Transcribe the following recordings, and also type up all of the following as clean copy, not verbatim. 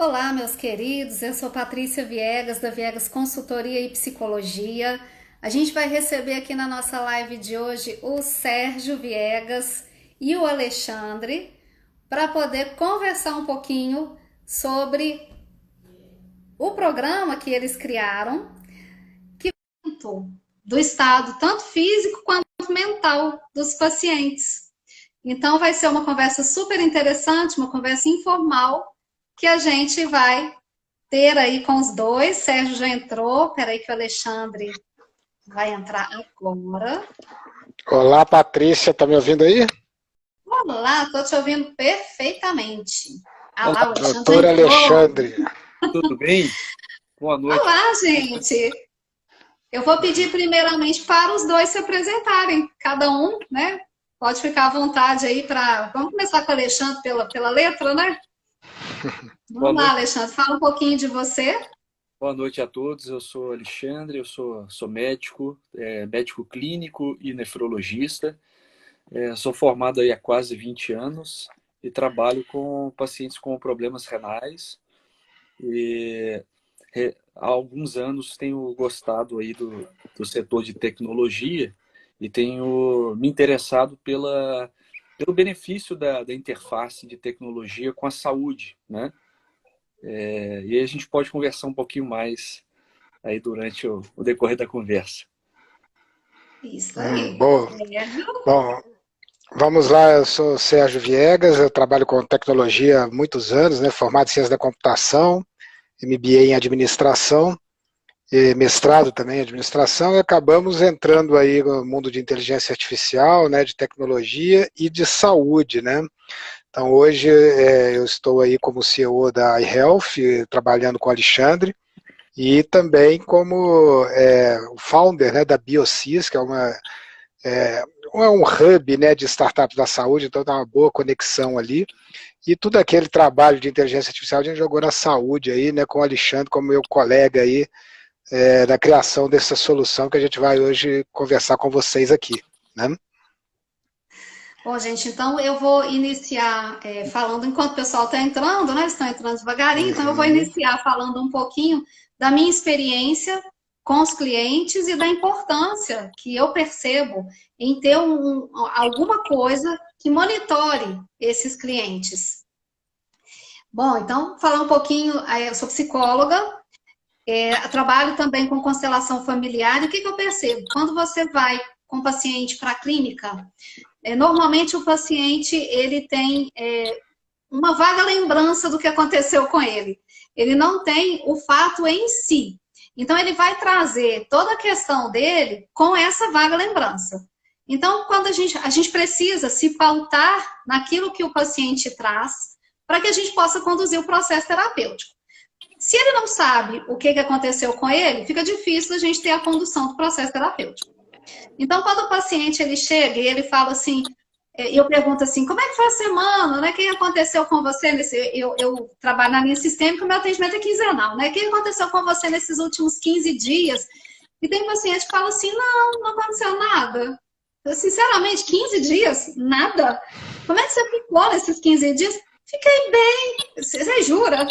Olá, meus queridos. Eu sou Patrícia Viegas, da Viegas Consultoria e Psicologia. A gente vai receber aqui na nossa live de hoje o Sérgio Viegas e o Alexandre para poder conversar um pouquinho sobre o programa que eles criaram, que do estado tanto físico quanto mental dos pacientes. Então vai ser uma conversa super interessante, uma conversa informal que a gente vai ter aí com os dois. Sérgio já entrou, peraí que o Alexandre vai entrar agora. Olá, Patrícia, tá me ouvindo aí? Olá, estou te ouvindo perfeitamente. Ah Olá, lá, o Alexandre já Doutor entrou. Alexandre. tudo bem? Boa noite. Olá, gente. Eu vou pedir primeiramente para os dois se apresentarem, cada um, né? Pode ficar à vontade aí para... Vamos começar com o Alexandre pela letra, né? Boa Vamos lá, noite. Alexandre, fala um pouquinho de você. Boa noite a todos. Eu sou Alexandre, eu sou médico, médico clínico e nefrologista. Sou formado aí há quase 20 anos e trabalho com pacientes com problemas renais. Há alguns anos tenho gostado aí do setor de tecnologia e tenho me interessado pelo benefício da interface de tecnologia com a saúde, né? E aí a gente pode conversar um pouquinho mais aí durante o decorrer da conversa. Isso aí. Boa. Sérgio. Bom, vamos lá, eu sou Sérgio Viegas, eu trabalho com tecnologia há muitos anos, né, formado em ciência da computação, MBA em administração, e mestrado também em administração, e acabamos entrando aí no mundo de inteligência artificial, né, de tecnologia e de saúde, né. Então hoje eu estou aí como CEO da iHealth, trabalhando com o Alexandre, e também como o founder, né, da Biocis, que é um hub, né, de startup da saúde, então tem uma boa conexão ali. E tudo aquele trabalho de inteligência artificial a gente jogou na saúde aí, né, com o Alexandre como meu colega aí, na criação dessa solução que a gente vai hoje conversar com vocês aqui, né? Bom, gente, então eu vou iniciar falando, enquanto o pessoal está entrando, né? Estão entrando devagarinho, então eu vou Uhum. iniciar falando um pouquinho da minha experiência com os clientes e da importância que eu percebo em ter alguma coisa que monitore esses clientes. Bom, então, falar um pouquinho, eu sou psicóloga, trabalho também com constelação familiar, e o que eu percebo? Quando você vai com o paciente para a clínica, normalmente o paciente ele tem uma vaga lembrança do que aconteceu com ele. Ele não tem o fato em si. Então ele vai trazer toda a questão dele com essa vaga lembrança. Então, quando a gente precisa se pautar naquilo que o paciente traz para que a gente possa conduzir o processo terapêutico. Se ele não sabe o que aconteceu com ele, fica difícil a gente ter a condução do processo terapêutico. Então, quando o paciente ele chega e ele fala assim, eu pergunto assim, como é que foi a semana, né? O que aconteceu com você eu trabalho na linha sistêmica, meu atendimento é quinzenal, né? O que aconteceu com você nesses últimos 15 dias? E tem paciente que fala assim, não aconteceu nada. Eu, sinceramente, 15 dias? Nada? Como é que você ficou nesses 15 dias? Fiquei bem. Você jura?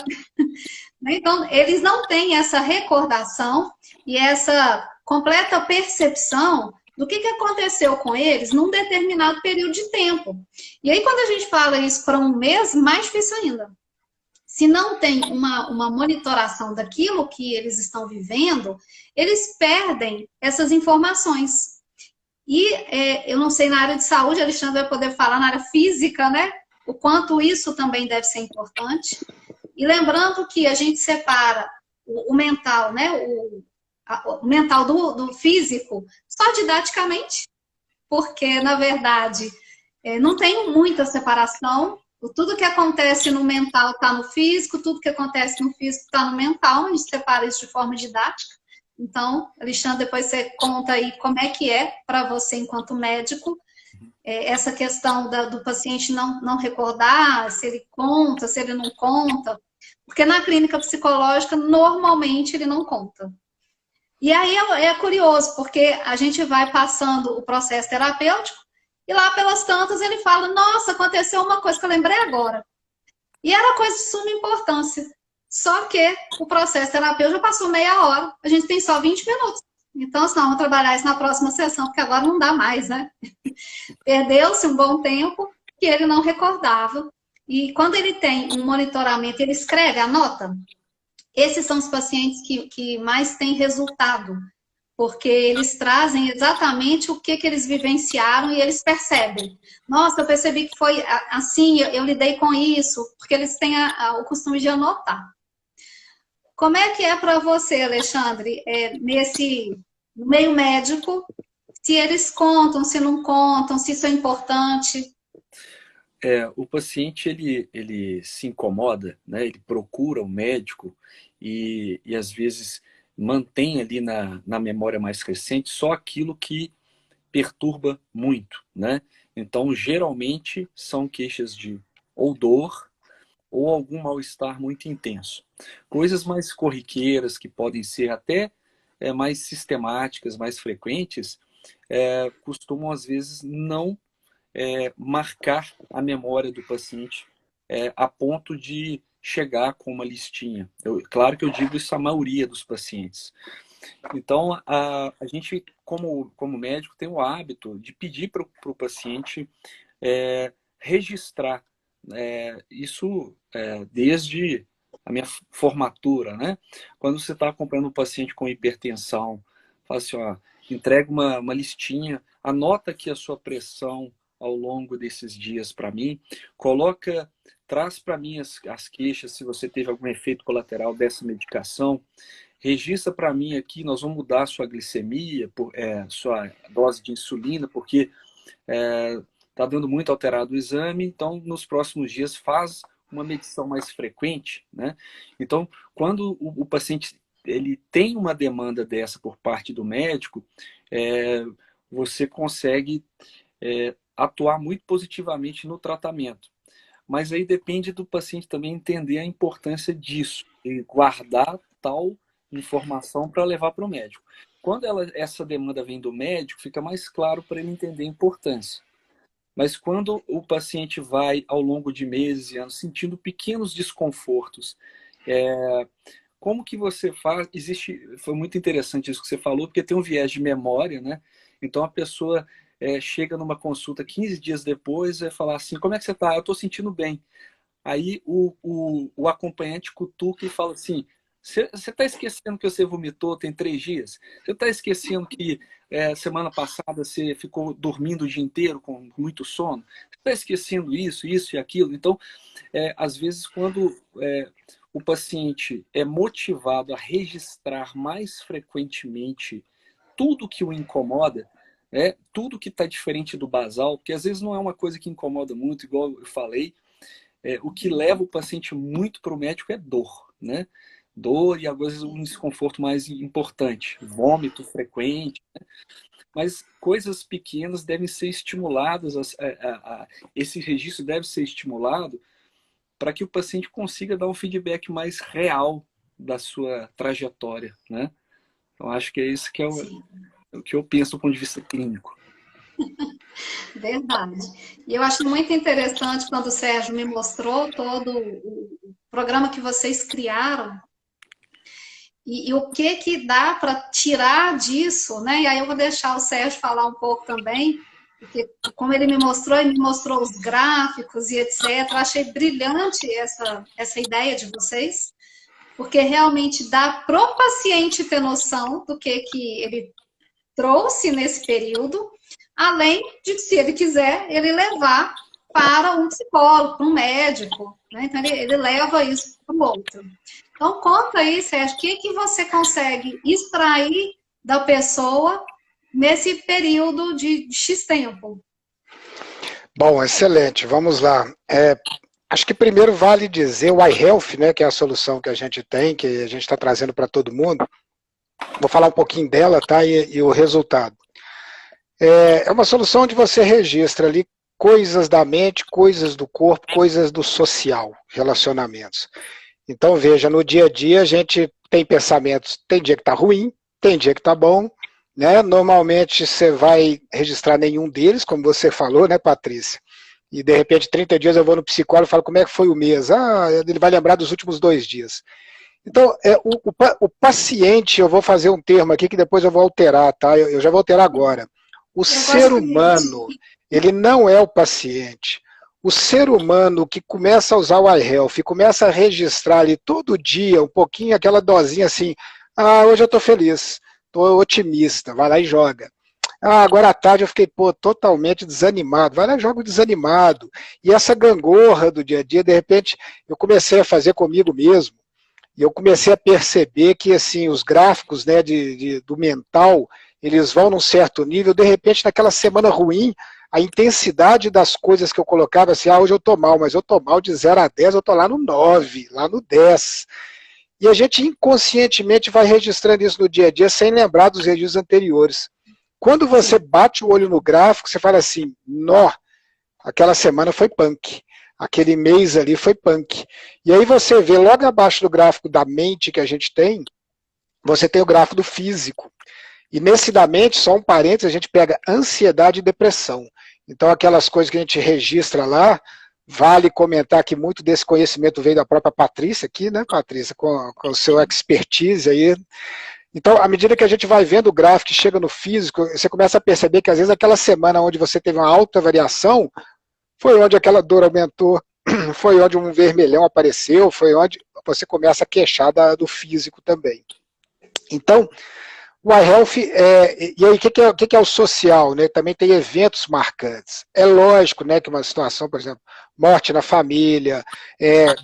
Então, eles não têm essa recordação e essa completa percepção do que aconteceu com eles num determinado período de tempo. E aí, quando a gente fala isso para um mês, mais difícil ainda. Se não tem uma monitoração daquilo que eles estão vivendo, eles perdem essas informações. E eu não sei, na área de saúde, Alexandre vai poder falar na área física, né? O quanto isso também deve ser importante. E lembrando que a gente separa o mental, né? O mental do físico, só didaticamente, porque, na verdade, não tem muita separação. Tudo que acontece no mental está no físico, tudo que acontece no físico está no mental, a gente separa isso de forma didática. Então, Alexandre, depois você conta aí como é que é para você, enquanto médico, essa questão do paciente não recordar, se ele conta, se ele não conta, porque na clínica psicológica, normalmente, ele não conta. E aí é curioso, porque a gente vai passando o processo terapêutico e lá pelas tantas ele fala, nossa, aconteceu uma coisa que eu lembrei agora. E era coisa de suma importância. Só que o processo terapêutico já passou meia hora, a gente tem só 20 minutos. Então, assim, vamos trabalhar isso na próxima sessão, porque agora não dá mais, né? Perdeu-se um bom tempo que ele não recordava. E quando ele tem um monitoramento, ele escreve, anota. Esses são os pacientes que mais têm resultado, porque eles trazem exatamente o que eles vivenciaram e eles percebem. Nossa, eu percebi que foi assim, eu lidei com isso, porque eles têm o costume de anotar. Como é que é para você, Alexandre, nesse meio médico, se eles contam, se não contam, se isso é importante? O paciente, ele se incomoda, né? Ele procura o médico e às vezes mantém ali na memória mais recente só aquilo que perturba muito, né? Então, geralmente, são queixas de ou dor ou algum mal-estar muito intenso. Coisas mais corriqueiras, que podem ser até mais sistemáticas, mais frequentes, costumam, às vezes, não marcar a memória do paciente a ponto de chegar com uma listinha. Claro que eu digo isso à maioria dos pacientes. Então, a gente, como médico, tem o hábito de pedir para o paciente registrar isso desde a minha formatura, né? Quando você está acompanhando um paciente com hipertensão, fala assim, ó, entrega uma listinha, anota aqui a sua pressão ao longo desses dias para mim, traz para mim as queixas, se você teve algum efeito colateral dessa medicação, registra para mim aqui, nós vamos mudar a sua glicemia, sua dose de insulina, porque está dando muito alterado o exame, então nos próximos dias faz uma medição mais frequente, né? Então, quando o paciente ele tem uma demanda dessa por parte do médico, você consegue atuar muito positivamente no tratamento. Mas aí depende do paciente também entender a importância disso, e guardar tal informação para levar para o médico. Quando essa demanda vem do médico, fica mais claro para ele entender a importância. Mas quando o paciente vai, ao longo de meses e anos, sentindo pequenos desconfortos, como que você faz? Foi muito interessante isso que você falou, porque tem um viés de memória, né? Então a pessoa chega numa consulta 15 dias depois e vai falar assim, como é que você está? Eu estou sentindo bem. Aí o acompanhante cutuca e fala assim, você está esquecendo que você vomitou tem 3 dias? Você está esquecendo que semana passada você ficou dormindo o dia inteiro com muito sono? Você está esquecendo isso e aquilo? Então, às vezes, quando o paciente é motivado a registrar mais frequentemente tudo que o incomoda, tudo que está diferente do basal, porque às vezes não é uma coisa que incomoda muito, igual eu falei, o que leva o paciente muito para o médico é dor, né? Dor e às vezes um desconforto mais importante, vômito frequente, né? Mas coisas pequenas devem ser estimuladas, esse registro deve ser estimulado para que o paciente consiga dar um feedback mais real da sua trajetória, né? Então acho que é isso que é o que eu penso do ponto de vista clínico. Verdade. E eu acho muito interessante quando o Sérgio me mostrou todo o programa que vocês criaram e o que dá para tirar disso, né? E aí eu vou deixar o Sérgio falar um pouco também, porque como ele me mostrou os gráficos e etc. Eu achei brilhante essa ideia de vocês, porque realmente dá para o paciente ter noção do que ele trouxe nesse período, além de, se ele quiser, ele levar para um psicólogo, para um médico, né? Então ele leva isso para o outro. Então conta aí, Sérgio, o que você consegue extrair da pessoa nesse período de X tempo? Bom, excelente, vamos lá. Acho que primeiro vale dizer o iHealth, né, que é a solução que a gente tem, que a gente está trazendo para todo mundo. Vou falar um pouquinho dela, tá? E o resultado. É uma solução onde você registra ali coisas da mente, coisas do corpo, coisas do social, relacionamentos. Então, veja, no dia a dia a gente tem pensamentos, tem dia que está ruim, tem dia que está bom, né? Normalmente você vai registrar nenhum deles, como você falou, né, Patrícia? E de repente 30 dias eu vou no psicólogo e falo como é que foi o mês. Ele vai lembrar dos últimos 2 dias. Então, o paciente, eu vou fazer um termo aqui que depois eu vou alterar, tá? Eu já vou alterar agora. O ser humano, ele não é o paciente. O ser humano que começa a usar o iHealth, começa a registrar ali todo dia, um pouquinho, aquela dosinha assim, hoje eu estou feliz, estou otimista, vai lá e joga. Agora à tarde eu fiquei, totalmente desanimado, vai lá e joga o desanimado. E essa gangorra do dia a dia, de repente, eu comecei a fazer comigo mesmo, e eu comecei a perceber que, assim, os gráficos, né, do mental, eles vão num certo nível, de repente, naquela semana ruim, a intensidade das coisas que eu colocava, assim, hoje eu tô mal, mas eu tô mal de 0 a 10, eu tô lá no 9, lá no 10. E a gente inconscientemente vai registrando isso no dia a dia, sem lembrar dos registros anteriores. Quando você bate o olho no gráfico, você fala assim, aquela semana foi punk. Aquele mês ali foi punk. E aí você vê logo abaixo do gráfico da mente que a gente tem, você tem o gráfico do físico. E nesse da mente, só um parênteses, a gente pega ansiedade e depressão. Então aquelas coisas que a gente registra lá, vale comentar que muito desse conhecimento veio da própria Patrícia aqui, né, Patrícia, com o seu expertise aí. Então, à medida que a gente vai vendo o gráfico que chega no físico, você começa a perceber que às vezes aquela semana onde você teve uma alta variação, foi onde aquela dor aumentou, foi onde um vermelhão apareceu, foi onde você começa a queixar do físico também. Então, o iHealth, e aí o que é o social? Né? Também tem eventos marcantes. É lógico, né, que uma situação, por exemplo, morte na família,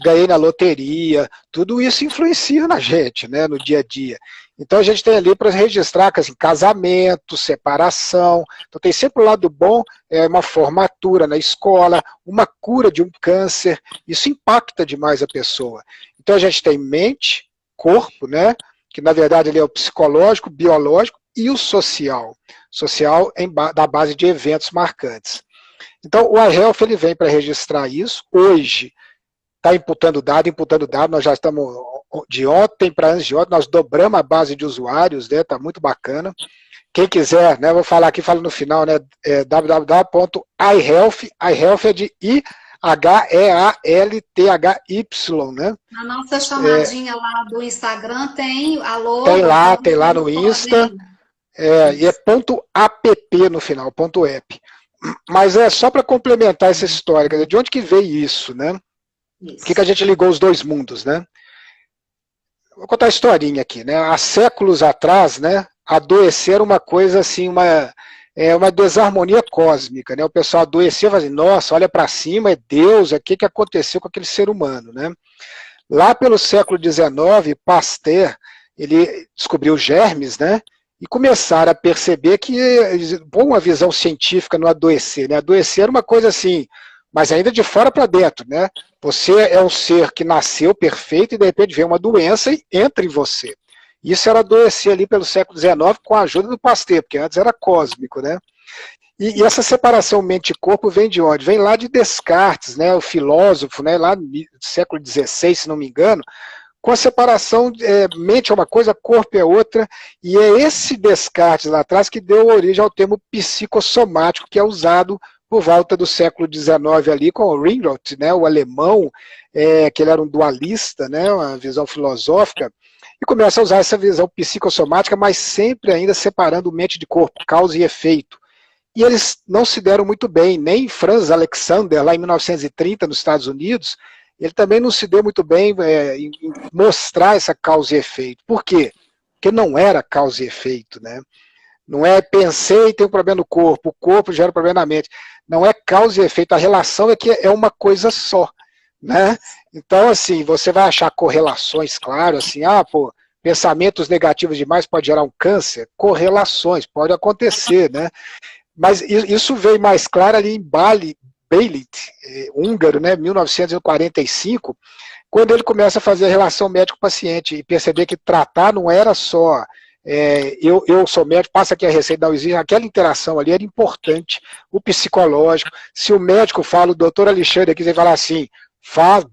ganhei na loteria, tudo isso influencia na gente, né, no dia a dia. Então a gente tem ali para registrar assim, casamento, separação, então tem sempre o lado bom, uma formatura na escola, uma cura de um câncer, isso impacta demais a pessoa. Então a gente tem mente, corpo, né, que na verdade ele é o psicológico, biológico e o social. Social da base de eventos marcantes. Então o iHealth ele vem para registrar isso, hoje está imputando dado, nós já estamos de ontem para antes de ontem, nós dobramos a base de usuários, né, tá muito bacana. Quem quiser, né, vou falar aqui, falo no final, né, www.iHealth, iHealth é de IHEALTHY, né? Na nossa chamadinha lá do Instagram tem a logo. Tem lá no Insta, e é .app no final, .app. Mas é só para complementar essa história, de onde que veio isso, né? Por que a gente ligou os dois mundos, né? Vou contar a historinha aqui, né? Há séculos atrás, né, adoecer era uma coisa assim, uma desarmonia cósmica, né? O pessoal adoecia e fazia, nossa, olha para cima, é Deus, o que aconteceu com aquele ser humano, né? Lá pelo século XIX, Pasteur, ele descobriu germes, né? E começaram a perceber que, uma visão científica no adoecer, né? Adoecer era uma coisa assim, mas ainda de fora para dentro, né? Você é um ser que nasceu perfeito e de repente vem uma doença e entra em você. Isso era adoecer ali pelo século XIX com a ajuda do Pasteur, porque antes era cósmico, né? E essa separação mente e corpo vem de onde? Vem lá de Descartes, né? O filósofo, né? Lá no século XVI, se não me engano, com a separação, mente é uma coisa, corpo é outra, e é esse Descartes lá atrás que deu origem ao termo psicossomático, que é usado por volta do século XIX ali, com o Ringelnatz, né, o alemão, que ele era um dualista, né, uma visão filosófica, e começa a usar essa visão psicossomática, mas sempre ainda separando mente de corpo, causa e efeito. E eles não se deram muito bem, nem Franz Alexander, lá em 1930, nos Estados Unidos, ele também não se deu muito bem em mostrar essa causa e efeito. Por quê? Porque não era causa e efeito, né? Não é pensei e tem um problema no corpo, o corpo gera um problema na mente. Não é causa e efeito, a relação é que é uma coisa só, né? Então, assim, você vai achar correlações, claro, assim, pensamentos negativos demais pode gerar um câncer, correlações, pode acontecer, né? Mas isso veio mais claro ali em Bailey, húngaro, né, 1945, quando ele começa a fazer a relação médico-paciente e perceber que tratar não era só eu sou médico, passa aqui a receita, não existe, aquela interação ali era importante, o psicológico, se o médico fala, o doutor Alexandre aqui, ele fala assim,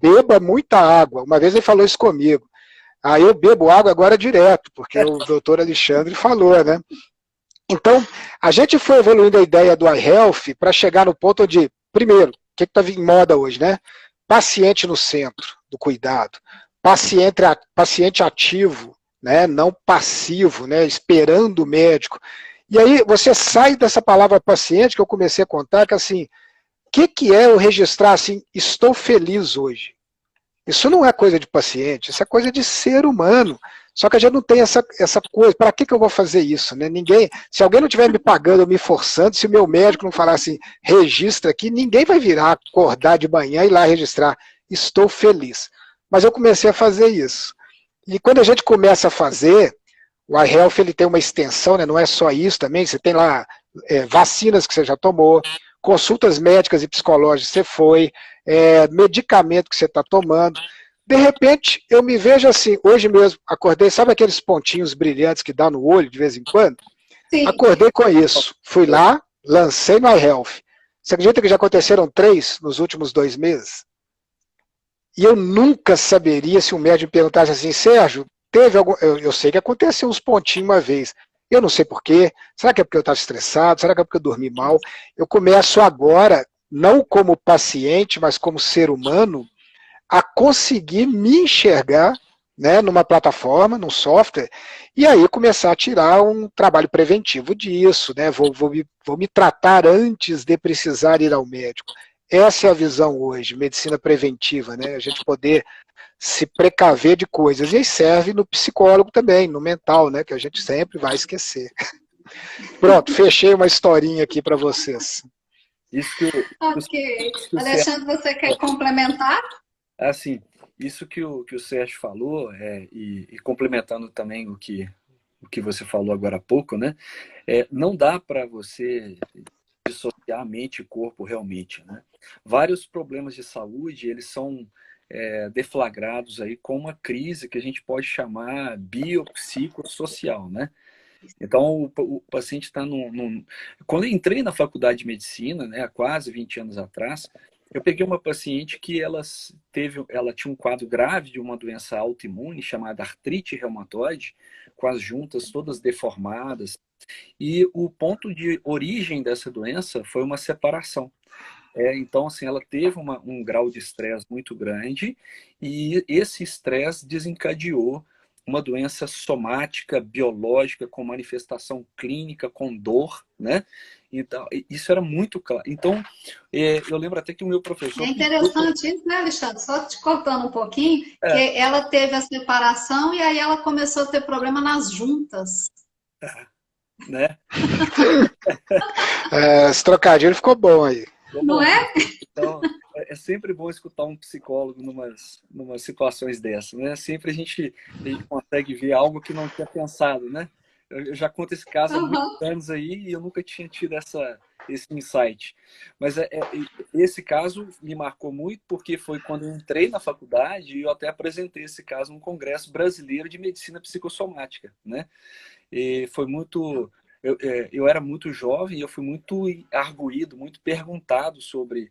beba muita água, uma vez ele falou isso comigo, aí eu bebo água agora direto, porque o doutor Alexandre falou, né? Então, a gente foi evoluindo a ideia do iHealth para chegar no ponto onde, primeiro, o que está em moda hoje, né? Paciente no centro do cuidado. paciente ativo, né? Não passivo, né? Esperando o médico. E aí você sai dessa palavra paciente que eu comecei a contar, que assim, o que é eu registrar assim, estou feliz hoje? Isso não é coisa de paciente, isso é coisa de ser humano. Só que a gente não tem essa coisa. Para que eu vou fazer isso? Né? Ninguém, se alguém não estiver me pagando ou me forçando, se o meu médico não falar assim, registra aqui, ninguém vai virar, acordar de manhã e ir lá registrar. Estou feliz. Mas eu comecei a fazer isso. E quando a gente começa a fazer, o iHealth ele tem uma extensão, né? Não é só isso também, você tem lá vacinas que você já tomou, consultas médicas e psicológicas que você foi, medicamento que você está tomando. De repente, eu me vejo assim, hoje mesmo, acordei, sabe aqueles pontinhos brilhantes que dá no olho de vez em quando? Sim. Acordei com isso. Fui lá, lancei no iHealth. Você acredita que já aconteceram 3 nos últimos 2 meses? E eu nunca saberia se um médico me perguntasse assim, Sérgio, teve algum... Eu sei que aconteceu uns pontinhos uma vez. Eu não sei porquê. Será que é porque eu estava estressado? Será que é porque eu dormi mal? Eu começo agora, não como paciente, mas como ser humano, a conseguir me enxergar, né, numa plataforma, num software, e aí começar a tirar um trabalho preventivo disso, né? Vou me tratar antes de precisar ir ao médico. Essa é a visão hoje, medicina preventiva, né? A gente poder se precaver de coisas. E aí serve no psicólogo também, no mental, né? Que a gente sempre vai esquecer. Pronto, fechei uma historinha aqui para vocês. Ok. Alexandre, você quer complementar? Assim, isso que o Sérgio falou, e complementando também o que você falou agora há pouco, né? Não dá para você dissociar mente e corpo realmente, né? Vários problemas de saúde, eles são deflagrados aí com uma crise que a gente pode chamar biopsicossocial, né? Então, o paciente está Quando eu entrei na faculdade de medicina, né, há quase 20 anos atrás, eu peguei uma paciente que ela tinha um quadro grave de uma doença autoimune chamada artrite reumatoide, com as juntas todas deformadas. E o ponto de origem dessa doença foi uma separação. Então, assim, ela teve um grau de estresse muito grande e esse estresse desencadeou uma doença somática, biológica, com manifestação clínica, com dor, né? Então, isso era muito claro. Então, eu lembro até que o meu professor... É interessante isso, né, Alexandre? Só te cortando um pouquinho, que ela teve a separação e aí ela começou a ter problema nas juntas. Né? Esse trocadilho ficou bom aí. Não é? Então, é sempre bom escutar um psicólogo numas situações dessas, né? Sempre a gente consegue ver algo que não tinha pensado, né? Eu já conto esse caso há muitos anos aí e eu nunca tinha tido esse insight. Mas esse caso me marcou muito porque foi quando eu entrei na faculdade e eu até apresentei esse caso no Congresso Brasileiro de Medicina Psicossomática, né? E foi muito... Eu era muito jovem e eu fui muito arguído, muito perguntado sobre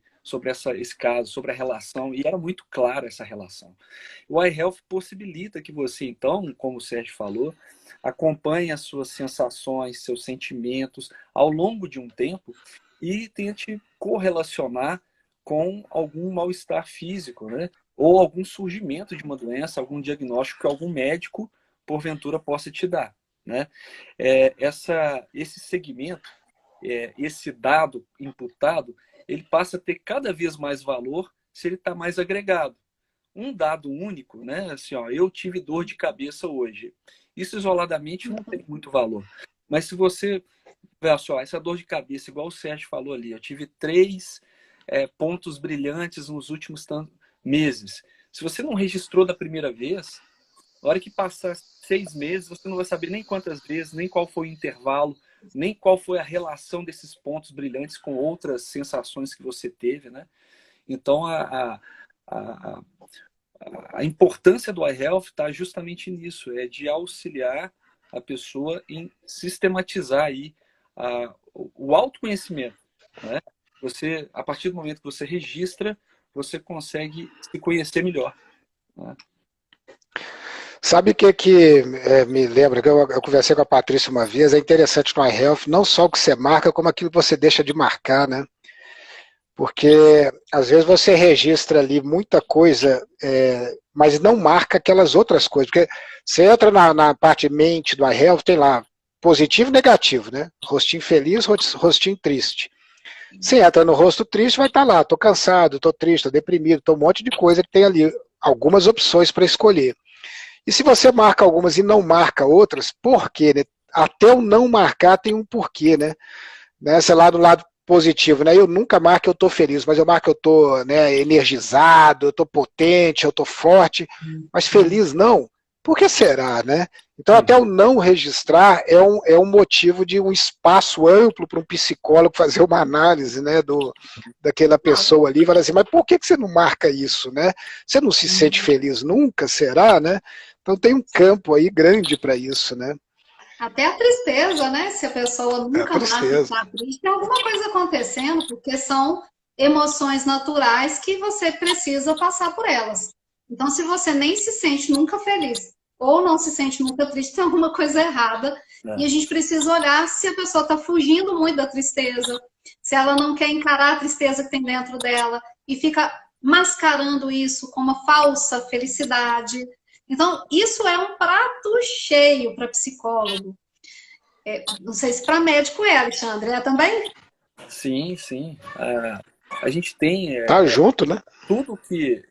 esse caso, sobre a relação, e era muito clara essa relação. O iHealth possibilita que você, então, como o Sérgio falou, acompanhe as suas sensações, seus sentimentos ao longo de um tempo e tente correlacionar com algum mal-estar físico, né? Ou algum surgimento de uma doença, algum diagnóstico que algum médico, porventura, possa te dar. Né? Esse segmento, esse dado imputado, ele passa a ter cada vez mais valor se ele está mais agregado. Um dado único, né? Assim, ó, eu tive dor de cabeça hoje. Isso isoladamente não tem muito valor. Mas se você ver só, essa dor de cabeça, igual o Sérgio falou ali, eu tive 3 pontos brilhantes nos últimos meses. Se você não registrou da primeira vez, na hora que passar 6 meses, você não vai saber nem quantas vezes, nem qual foi o intervalo, nem qual foi a relação desses pontos brilhantes com outras sensações que você teve, né? Então, a importância do iHealth está justamente nisso, de auxiliar a pessoa em sistematizar aí o autoconhecimento, né? Você, a partir do momento que você registra, você consegue se conhecer melhor, né? Sabe o que me lembra? Que eu conversei com a Patrícia uma vez, é interessante no iHealth, não só o que você marca, como aquilo que você deixa de marcar, né? Porque às vezes você registra ali muita coisa, mas não marca aquelas outras coisas. Porque você entra na parte mente do iHealth, tem lá positivo e negativo, né? Rostinho feliz, rostinho triste. Você entra no rosto triste, vai estar lá, tô cansado, tô triste, tô deprimido, tô um monte de coisa que tem ali algumas opções para escolher. E se você marca algumas e não marca outras, por quê? Né? Até o não marcar tem um porquê, né? Sei lá, do lado positivo, né? Eu nunca marco que eu tô feliz, mas eu marco que eu tô, né, energizado, eu tô potente, eu tô forte, mas feliz não. Por que será, né? Então até o não registrar é um motivo de um espaço amplo para um psicólogo fazer uma análise, né, daquela pessoa ali e falar assim, mas por que você não marca isso, né? Você não se sente feliz nunca, será, né? Então tem um campo aí grande para isso, né? Até a tristeza, né? Se a pessoa nunca mais está triste, tem alguma coisa acontecendo, porque são emoções naturais que você precisa passar por elas. Então, se você nem se sente nunca feliz ou não se sente nunca triste, tem alguma coisa errada. E a gente precisa olhar se a pessoa está fugindo muito da tristeza, se ela não quer encarar a tristeza que tem dentro dela e fica mascarando isso com uma falsa felicidade. Então, isso é um prato cheio para psicólogo. Não sei se para médico Alexandre, também? Sim, sim. A gente tem... Tá junto, né? Tudo que...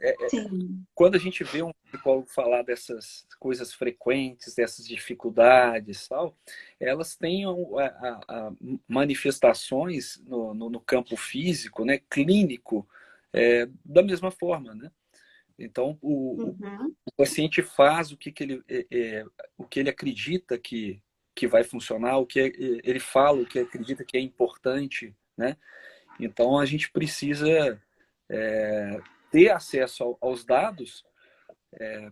quando a gente vê um psicólogo falar dessas coisas frequentes, dessas dificuldades, tal, elas têm manifestações no campo físico, né, clínico, da mesma forma, né? Então, o paciente faz o que ele acredita que vai funcionar, o que ele fala, o que acredita que é importante, né? Então, a gente precisa ter acesso aos dados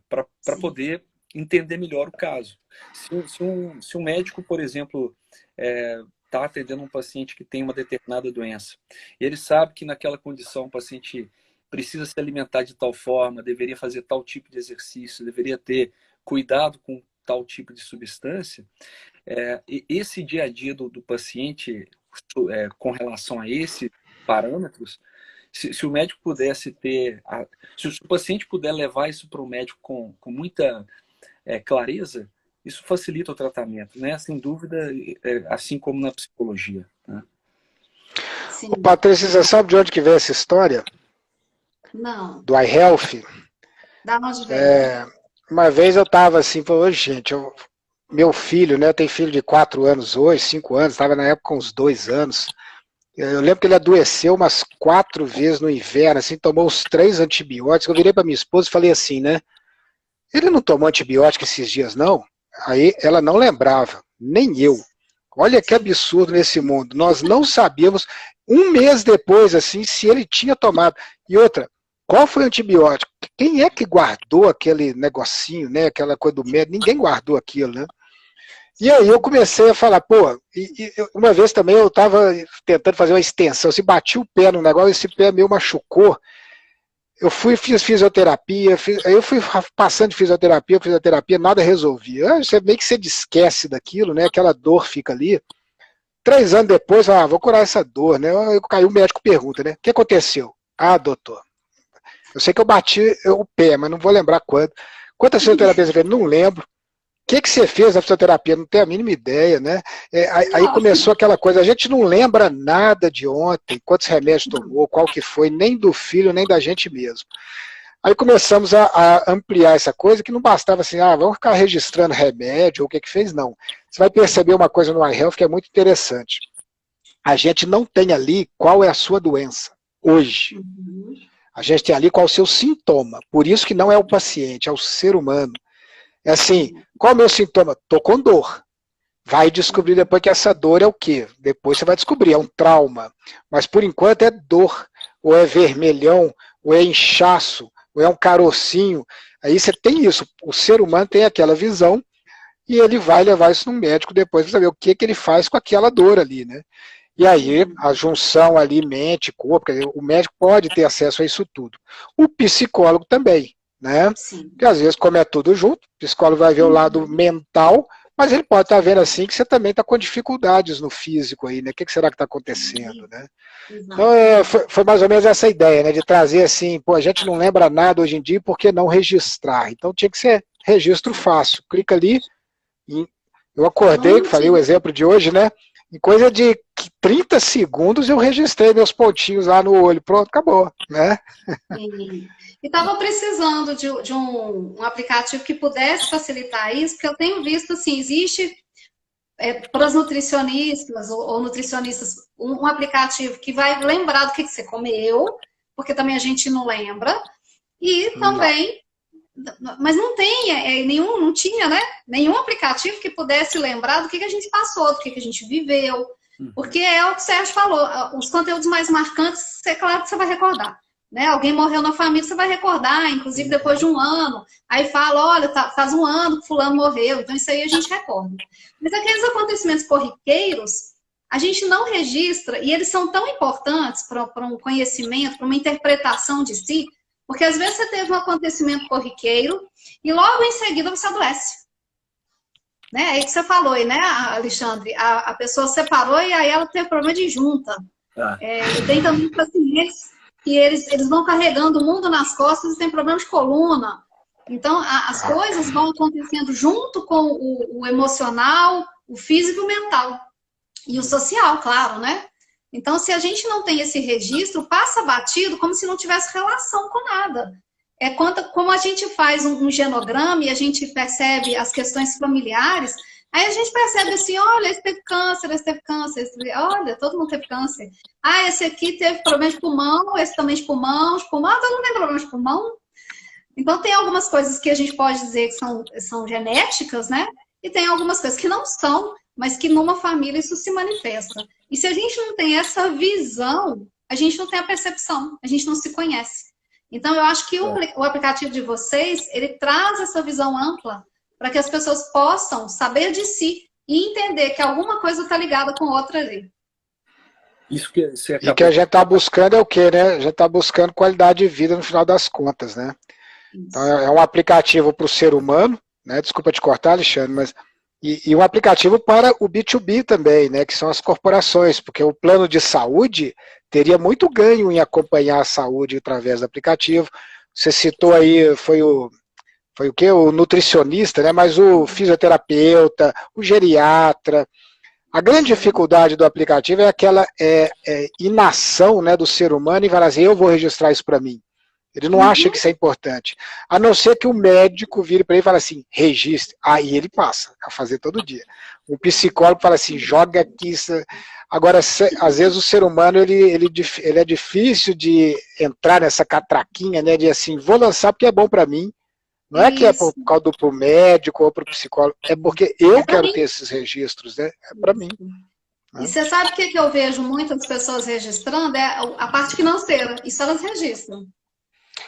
para poder entender melhor o caso. Se um médico, por exemplo, está atendendo um paciente que tem uma determinada doença, e ele sabe que naquela condição o paciente precisa se alimentar de tal forma, deveria fazer tal tipo de exercício, deveria ter cuidado com tal tipo de substância, esse dia a dia do paciente com relação a esses parâmetros, se o médico pudesse ter... se o paciente puder levar isso para o médico com muita clareza, isso facilita o tratamento, né? Sem dúvida, assim como na psicologia. Né? Ô, Patrícia, você sabe de onde que veio essa história? Não. Do iHealth? Da onde veio? Uma vez eu estava assim, falei, gente, meu filho, né, tem filho de 4 anos hoje, 5 anos, estava na época com uns 2 anos. Eu lembro que ele adoeceu umas 4 vezes no inverno, assim, tomou uns 3 antibióticos. Eu virei para minha esposa e falei assim, né? Ele não tomou antibiótico esses dias, não? Aí ela não lembrava, nem eu. Olha que absurdo nesse mundo. Nós não sabíamos, um mês depois, assim, se ele tinha tomado. E outra, qual foi o antibiótico? Quem é que guardou aquele negocinho, né? Aquela coisa do médico? Ninguém guardou aquilo, né? E aí eu comecei a falar, pô, uma vez também eu estava tentando fazer uma extensão, se bati o pé no negócio, esse pé meu machucou. Eu fiz fisioterapia, aí eu fui passando de fisioterapia, nada resolvia. Você meio que você esquece daquilo, né? Aquela dor fica ali. 3 anos depois, vou curar essa dor, né? Aí o médico pergunta, né? O que aconteceu? Ah, doutor, eu sei que eu bati o pé, mas não vou lembrar quando. Quantas fisioterapias eu fiz? Não lembro. O que você fez na fisioterapia? Não tenho a mínima ideia, né? Aí começou aquela coisa, a gente não lembra nada de ontem, quantos remédios tomou, qual que foi, nem do filho, nem da gente mesmo. Aí começamos a ampliar essa coisa, que não bastava assim, vamos ficar registrando remédio, ou o que fez, não. Você vai perceber uma coisa no iHealth que é muito interessante. A gente não tem ali qual é a sua doença, hoje. A gente tem ali qual é o seu sintoma, por isso que não é o paciente, é o ser humano. É assim, qual é o meu sintoma? Tô com dor. Vai descobrir depois que essa dor é o quê? Depois você vai descobrir, é um trauma. Mas por enquanto é dor, ou é vermelhão, ou é inchaço, ou é um carocinho. Aí você tem isso, o ser humano tem aquela visão e ele vai levar isso no médico depois para saber o que ele faz com aquela dor ali, né? E aí a junção ali mente, corpo, o médico pode ter acesso a isso tudo. O psicólogo também. Né? Porque às vezes, como é tudo junto, o psicólogo vai ver o lado mental, Mas ele pode estar vendo assim que você também está com dificuldades no físico aí, né? O que será que está acontecendo, né? Então, foi mais ou menos essa ideia, né? De trazer assim, pô, a gente não lembra nada hoje em dia, por que não registrar? Então tinha que ser registro fácil. Clica ali, e eu acordei, falei o exemplo de hoje, né? Em coisa de 30 segundos eu registrei meus pontinhos lá no olho. Pronto, acabou, né? Sim. E estava precisando de um aplicativo que pudesse facilitar isso, porque eu tenho visto, assim, existe para os nutricionistas ou nutricionistas um aplicativo que vai lembrar do que você comeu, porque também a gente não lembra, e também... Mas não tem não tinha, né? Nenhum aplicativo que pudesse lembrar do que a gente passou, do que a gente viveu. Porque é o que o Sérgio falou, os conteúdos mais marcantes, é claro que você vai recordar. Né? Alguém morreu na família, você vai recordar, inclusive depois de um ano. Aí fala, olha, faz um ano que fulano morreu, então isso aí a gente recorda. Mas aqueles acontecimentos corriqueiros, a gente não registra, e eles são tão importantes para um conhecimento, para uma interpretação de si, porque às vezes você teve um acontecimento corriqueiro e logo em seguida você adoece. Né? É isso que você falou aí, né, Alexandre? A pessoa separou e aí ela teve problema de junta. E tem também pacientes que eles vão carregando o mundo nas costas e tem problema de coluna. Então, as coisas vão acontecendo junto com o emocional, o físico e o mental. E o social, claro, né? Então, se a gente não tem esse registro, passa batido como se não tivesse relação com nada. Como a gente faz um genograma e a gente percebe as questões familiares, aí a gente percebe assim, olha, esse teve câncer, olha, todo mundo teve câncer. Ah, esse aqui teve problema de pulmão, esse também de pulmão, todo mundo tem problema de pulmão. Então, tem algumas coisas que a gente pode dizer que são genéticas, né? E tem algumas coisas que não são, mas que numa família isso se manifesta. E se a gente não tem essa visão, a gente não tem a percepção, a gente não se conhece. Então, eu acho que o aplicativo de vocês, ele traz essa visão ampla para que as pessoas possam saber de si e entender que alguma coisa está ligada com outra ali. Isso que você acabou... E que a gente está buscando é o quê, né? A gente está buscando qualidade de vida no final das contas, né? Isso. Então, é um aplicativo para o ser humano, né? Desculpa te cortar, Alexandre, mas... E um aplicativo para o B2B também, né, que são as corporações, porque o plano de saúde teria muito ganho em acompanhar a saúde através do aplicativo. Você citou aí, foi o quê? O nutricionista, né, mas o fisioterapeuta, o geriatra. A grande dificuldade do aplicativo é aquela inação, né, do ser humano e falar assim, eu vou registrar isso para mim. Ele não acha que isso é importante. A não ser que o médico vire para ele e fale assim, registre. Aí ele passa a fazer todo dia. O psicólogo fala assim, joga aqui. Isso. Agora, às vezes o ser humano ele é difícil de entrar nessa catraquinha, né? De assim, vou lançar porque é bom para mim. Não é que é por causa do médico ou para o psicólogo. É porque eu quero ter esses registros, né? É para mim. E você sabe o que eu vejo muitas pessoas registrando? É a parte financeira. Isso elas registram.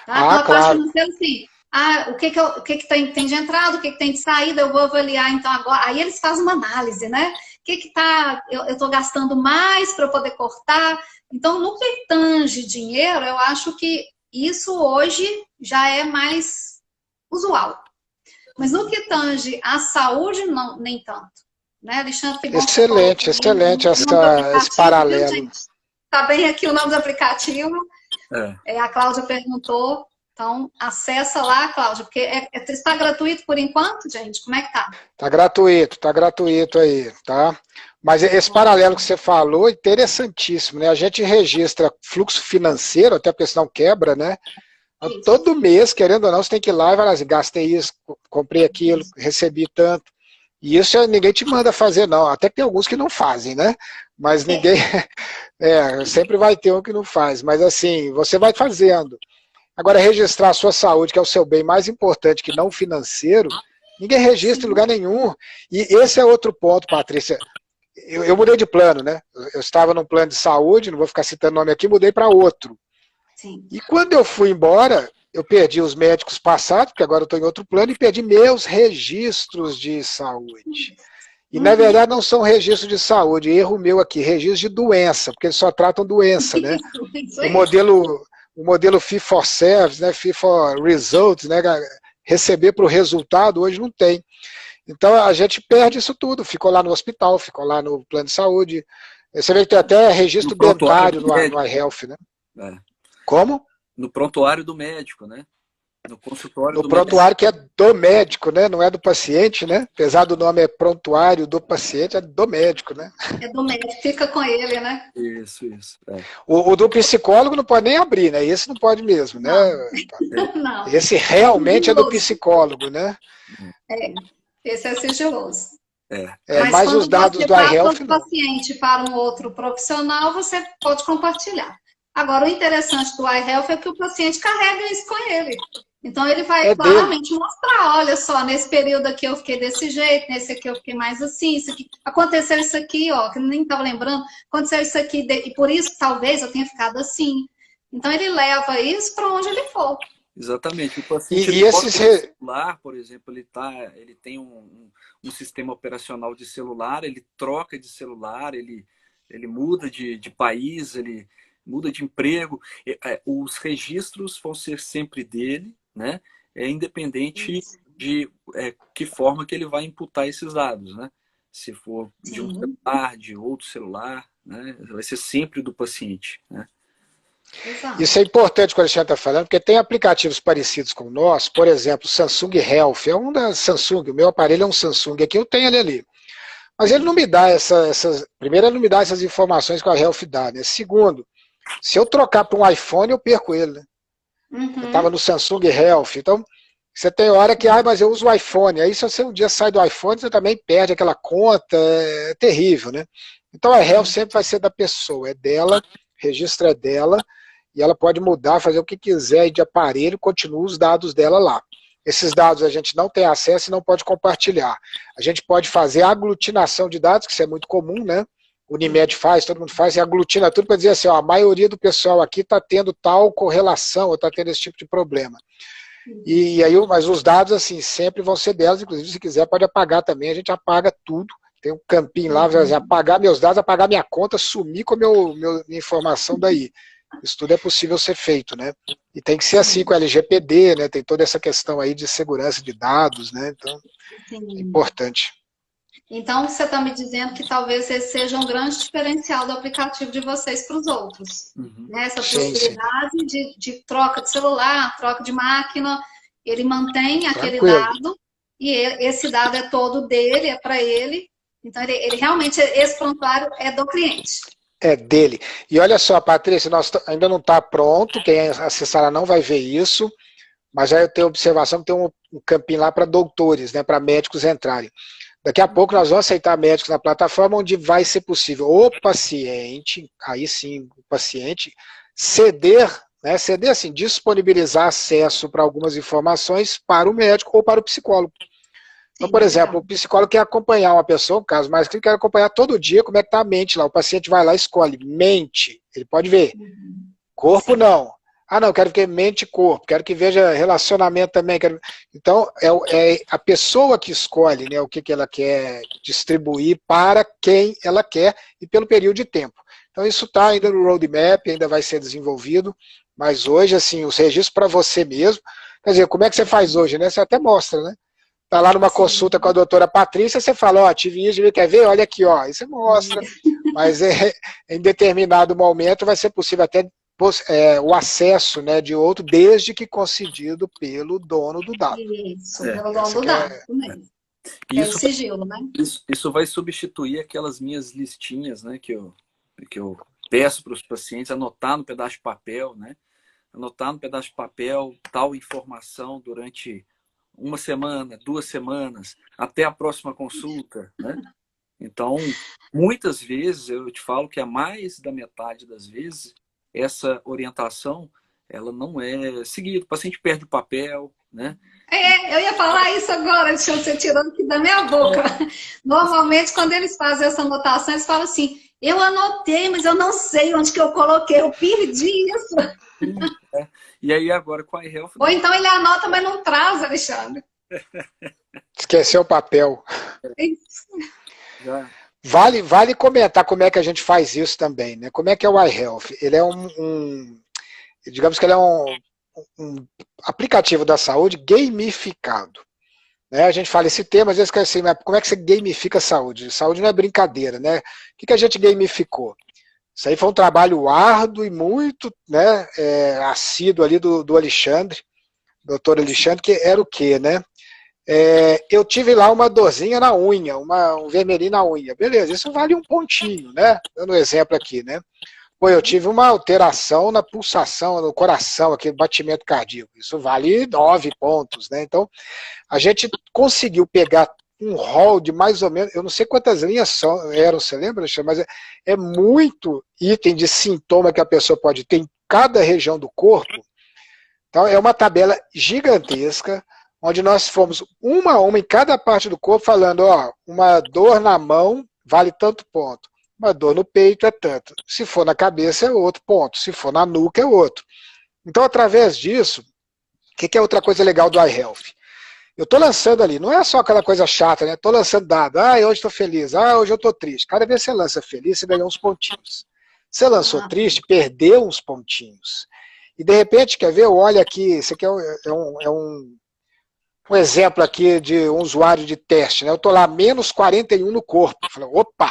Tá? Então, a parte financeira, assim, o que tem de entrada, o que tem de saída, eu vou avaliar, então, agora. Aí eles fazem uma análise, né? Eu estou gastando mais para eu poder cortar. Então, no que tange dinheiro, eu acho que isso hoje já é mais usual. Mas no que tange a saúde, não, nem tanto. Né, Alexandre? Excelente esse paralelo. Está bem aqui o nome do aplicativo. A Cláudia perguntou, então acessa lá, Cláudia, porque está gratuito por enquanto, gente? Como é que tá? Tá gratuito aí, tá? Mas esse paralelo que você falou é interessantíssimo, né? A gente registra fluxo financeiro, até porque senão quebra, né? Isso. Todo mês, querendo ou não, você tem que ir lá e falar assim, gastei isso, comprei aquilo, recebi tanto. E isso ninguém te manda fazer, não. Até que tem alguns que não fazem, né? Mas ninguém... sempre vai ter um que não faz. Mas assim, você vai fazendo. Agora, registrar a sua saúde, que é o seu bem mais importante que não financeiro, ninguém registra em lugar nenhum. E esse é outro ponto, Patrícia. Eu mudei de plano, né? Eu estava num plano de saúde, não vou ficar citando nome aqui, mudei para outro. Sim. E quando eu fui embora, eu perdi os médicos passados, porque agora eu estou em outro plano, e perdi meus registros de saúde. E, na verdade, não são registros de saúde, erro meu aqui, registros de doença, porque eles só tratam doença, né? O modelo Fee for Service, né? Fee for Results, né? Receber para o resultado, hoje não tem. Então a gente perde isso tudo, ficou lá no hospital, ficou lá no plano de saúde. Você vê que tem até registro dentário no iHealth, né? É. Como? No prontuário do médico, né? No consultório no do prontuário médico. Que é do médico, né? Não é do paciente, né? Apesar do nome é prontuário do paciente, é do médico, né? É do médico, fica com ele, né? Isso. É. O do psicólogo não pode nem abrir, né? Esse não pode mesmo, né? Não. Esse realmente é do psicólogo, né? Esse é sigiloso. Mas os dados do iHealth do paciente para um outro profissional, você pode compartilhar. Agora, o interessante do iHealth é que o paciente carrega isso com ele. Então, ele vai claramente mostrar, olha só, nesse período aqui eu fiquei desse jeito, nesse aqui eu fiquei mais assim, isso aqui. Aconteceu isso aqui, ó, que eu nem estava lembrando, aconteceu isso aqui, e por isso, talvez, eu tenha ficado assim. Então, ele leva isso para onde ele for. Exatamente. O paciente celular, por exemplo, ele tem um sistema operacional de celular, ele troca de celular, ele muda de país, ele muda de emprego. Os registros vão ser sempre dele, né? Independente de que forma que ele vai imputar esses dados, né? Se for de um celular, de outro celular, né? Vai ser sempre do paciente, né? Exato. Isso é importante que o Alexandre está falando, porque tem aplicativos parecidos com o nosso, por exemplo, o Samsung Health, é um da Samsung, o meu aparelho é um Samsung, aqui eu tenho ele ali. Mas ele não me dá primeiro, ele não me dá essas informações que a Health dá, né? Segundo, se eu trocar para um iPhone, eu perco ele, né? Eu estava no Samsung Health, então você tem hora que, mas eu uso o iPhone, aí se você um dia sai do iPhone, você também perde aquela conta, é terrível, né? Então a Health sempre vai ser da pessoa, é dela, o registro é dela, e ela pode mudar, fazer o que quiser de aparelho, continua os dados dela lá. Esses dados a gente não tem acesso e não pode compartilhar. A gente pode fazer aglutinação de dados, que isso é muito comum, né? O Unimed faz, todo mundo faz, e aglutina tudo para dizer assim, ó, a maioria do pessoal aqui está tendo tal correlação, ou está tendo esse tipo de problema. E aí, mas os dados, assim, sempre vão ser delas, inclusive, se quiser, pode apagar também, a gente apaga tudo. Tem um campinho lá, vai apagar meus dados, apagar minha conta, sumir com minha informação daí. Isso tudo é possível ser feito, né? E tem que ser assim com o LGPD, né? Tem toda essa questão aí de segurança de dados, né? Então, é importante. Então, você está me dizendo que talvez esse seja um grande diferencial do aplicativo de vocês para os outros. Né? Essa possibilidade de troca de celular, troca de máquina, ele mantém aquele dado, e esse dado é todo dele, é para ele. Então, ele realmente, esse prontuário é do cliente. É dele. E olha só, Patrícia, ainda não está pronto, quem acessar não vai ver isso, mas já eu tenho observação que tem um campinho lá para doutores, né, para médicos entrarem. Daqui a pouco nós vamos aceitar médicos na plataforma onde vai ser possível o paciente, aí sim, o paciente, ceder assim, disponibilizar acesso para algumas informações para o médico ou para o psicólogo. Então, por exemplo, o psicólogo quer acompanhar uma pessoa, um caso mais clínico, quer acompanhar todo dia como é que está a mente lá. O paciente vai lá e escolhe mente, ele pode ver. Corpo não. Ah, não, quero ver mente e corpo, quero que veja relacionamento também. Então, é a pessoa que escolhe, né, o que ela quer distribuir para quem ela quer e pelo período de tempo. Então, isso está ainda no roadmap, ainda vai ser desenvolvido, mas hoje, assim, os registros para você mesmo, quer dizer, como é que você faz hoje, né? Você até mostra, né? Tá lá numa consulta com a doutora Patrícia, você fala, ó, tive isso, quer ver? Olha aqui, ó, aí você mostra, mas em determinado momento vai ser possível até o acesso, né, de outro, desde que concedido pelo dono do dado. Isso, pelo dono do dado. É o sigilo, né? Isso vai substituir aquelas minhas listinhas, né, que eu peço para os pacientes anotar no pedaço de papel, né? Anotar no pedaço de papel tal informação durante uma semana, 2 semanas, até a próxima consulta, né? Então, muitas vezes, eu te falo que a mais da metade das vezes, essa orientação, ela não é seguida. O paciente perde o papel, né? Eu ia falar isso agora, deixa você tirando aqui da minha boca. Normalmente, quando eles fazem essa anotação, eles falam assim, eu anotei, mas eu não sei onde que eu coloquei, eu perdi isso. E aí agora com a iHealth... Ou então ele anota, mas não traz, Alexandre. Esqueceu o papel. Já. Vale comentar como é que a gente faz isso também, né? Como é que é o iHealth? Ele é digamos que ele é um aplicativo da saúde gamificado. né? A gente fala esse tema, às vezes quer assim, mas como é que você gamifica a saúde? Saúde não é brincadeira, né? O que a gente gamificou? Isso aí foi um trabalho árduo e muito, né, assíduo ali do Alexandre, doutor Alexandre, que era o quê, né? Eu tive lá uma dorzinha na unha, um vermelhinho na unha. Beleza, isso vale um pontinho, né? Dando um exemplo aqui, né? Pô, eu tive uma alteração na pulsação, no coração, aquele batimento cardíaco. Isso vale 9 pontos, né? Então, a gente conseguiu pegar um rol de mais ou menos, eu não sei quantas linhas eram, você lembra, Alexandre? Mas é muito item de sintoma que a pessoa pode ter em cada região do corpo. Então, é uma tabela gigantesca, onde nós fomos uma a uma em cada parte do corpo, falando, ó, uma dor na mão vale tanto ponto, uma dor no peito é tanto, se for na cabeça é outro ponto, se for na nuca é outro. Então, através disso, o que é outra coisa legal do iHealth? Eu estou lançando ali, não é só aquela coisa chata, né? Estou lançando dado, hoje estou feliz, hoje eu estou triste. Cada vez que você lança feliz, você ganhou uns pontinhos. Você lançou triste, perdeu uns pontinhos. E de repente, quer ver? Olha aqui, isso aqui é um exemplo aqui de um usuário de teste, né? Eu estou lá, menos 41 no corpo. Eu falei, opa!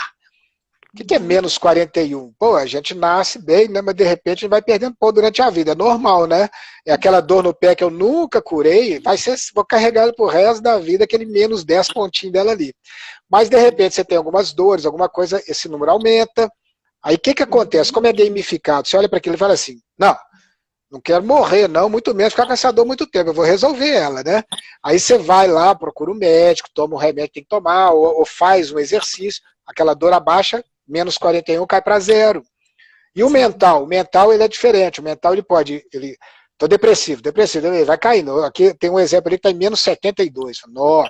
O que é menos 41? Pô, a gente nasce bem, né? Mas de repente a gente vai perdendo pó durante a vida. É normal, né? É aquela dor no pé que eu nunca curei, vou carregar ela pro resto da vida, aquele menos 10 pontinhos dela ali. Mas de repente você tem algumas dores, alguma coisa, esse número aumenta. Aí o que acontece? Como é gamificado? Você olha para aquilo e fala assim, não quero morrer, não, muito menos ficar com essa dor muito tempo, eu vou resolver ela, né? Aí você vai lá, procura um médico, toma um remédio que tem que tomar, ou faz um exercício, aquela dor abaixa, menos 41 cai para 0. E o mental ele é diferente, o mental tô depressivo, ele vai caindo. Aqui tem um exemplo ali que está em menos 72, nó,